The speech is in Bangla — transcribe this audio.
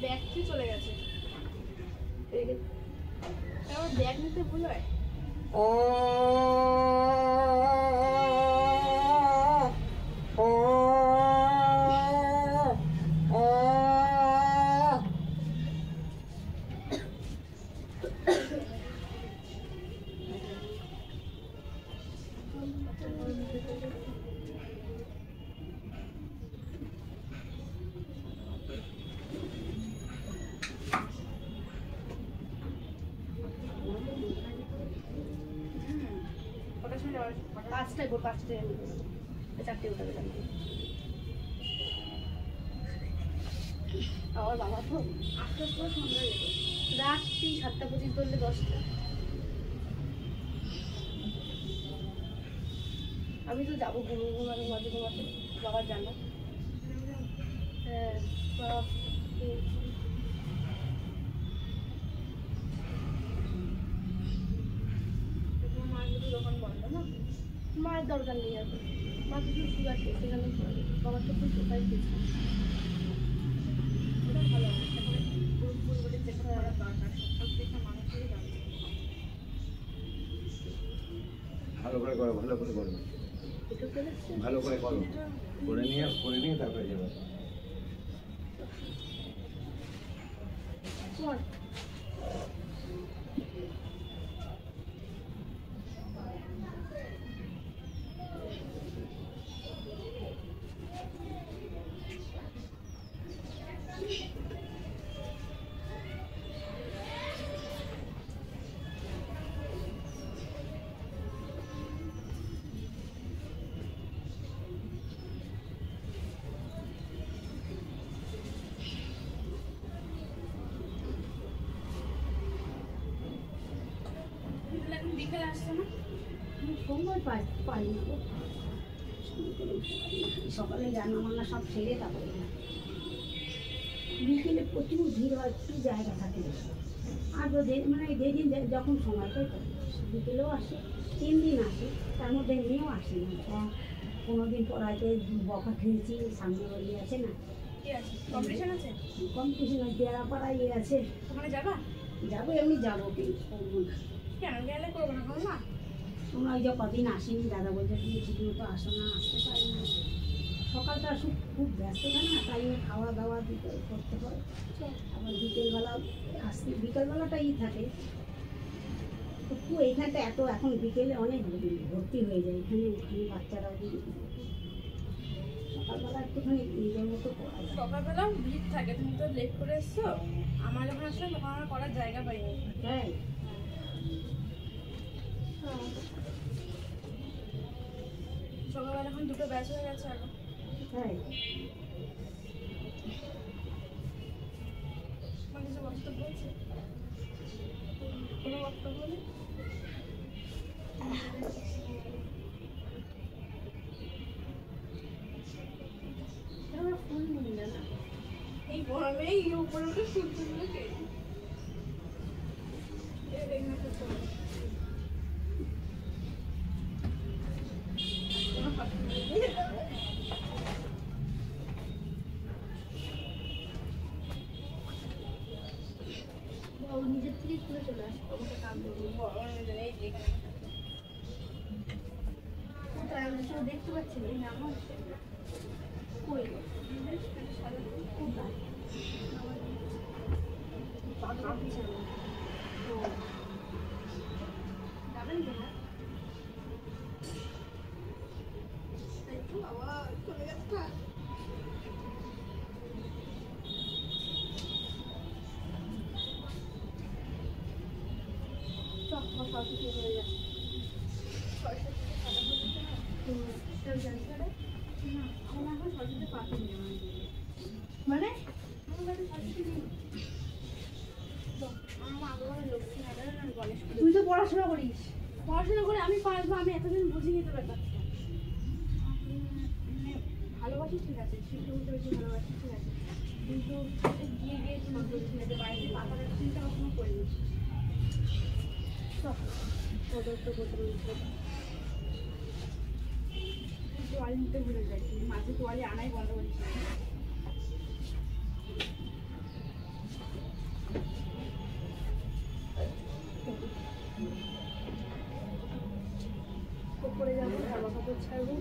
ব্যাগ খেয়ে চলে গেছে। আমার ব্যাগ নিতে ভুল হয়। পাঁচটায় ভোর 5টায় 4টে উঠে গেলাম। আমার বাবা তো আটটার সময় সন্ধ্যা যেত, রাত্রি 7টা পর্যন্ত ধরলে 10টা। আমি তো যাবো ঘুমাতে মাঝে ঘুমাতে, বাবার জানা। হ্যাঁ বাবা দোকান বন্ধ না, মায়ের দরকার নেই এখন, মা কিছু সুগার খেয়ে সেখানে বাবার তো খুব সুগার খেয়েছে। ওটা ভালো পুরোপুরি চেক করার দরকার, প্রত্যেকটা মানুষেরই দরকার। ভালো করে করো, ভালো করে করো, ভালো করে করো, করে নিয়ে তারপরে যাবে। বিকেলে আসছে না, সময় পাই না। সকালে রান্না বান্না সব সেরে তারপরে বিকেলে প্রচুর ভিড় হয়, একটু জায়গা থাকে। আর মানে যেদিন যখন সময় পাই বিকেলেও আসে, 3 দিন আসে, তার মধ্যে নিয়েও আসে না। 15 দিন পর হয়তো বকা খেয়েছি, সামনে বাড়ি আছে না, কম্পিটিশন আছে, কম্পিটিশন দেয়াপাড়ায় আছে, ওখানে যাবা? যাবো, এমনি যাবো, কিন্তু করবো না। কেন গেলে করবো না, করবো না? তোমরা ওই যে কদিন আসেনি, দাদা বলছে তুমি ঠিক মতো আসো না, আসতে পারি না। সকালটা খুব ব্যস্ত থাকে না, তাই খাওয়া দাওয়া দিতে করতে হয়। আবার বিকেলবেলা আসতে, বিকেলবেলাটাই থাকে একটু। এইখানটা এত এখন বিকেলে অনেক ভর্তি হয়ে যায়, এখানে ওখানে বাচ্চারা। সকালবেলা একটুখানি নিজের মতো করা যায়। সকালবেলাও ভিড় থাকে, তুমি তো লেট করে এসছো। আমার যখন আসলাম তখন আমার করার জায়গা পাইনি। তাই সকালবেলা এখন 2টো ব্যাচ হয়ে গেছে আরো। তাই আমার কিছু বক্তব্য আছে? কোনো বক্তব্য নেই? ফুল নিলে না, এই গরমে এই উপরে উঠে ফুল তুললে কে? নিজের থেকে খুলে চলে আসে, তোমাকে কাম করবো দেখতে পাচ্ছি না আমার কই যাবেন না আবার চলে যাচ্ছে। সরস্বতী হয়ে যাচ্ছে, মানে তুই তো পড়াশোনা করিস, পড়াশোনা করে আমি পারবো, আমি এতদিন বুঝিয়ে দিতে পারতাম। ভালোবাসি ঠিক আছে, শিখতে বলতে বেশি ভালোবাসি ঠিক আছে, কিন্তু গিয়ে গিয়ে তোমার ঠিক আছে, বাইরে পাতার চিন্তা কখনো করিনি। তোয়ালি নিতে ভুলে যাই, মাঝে তোয়ালি আনাই বন্ধ করছি। করে যাবো, জামা কাপড় ছাড়বো।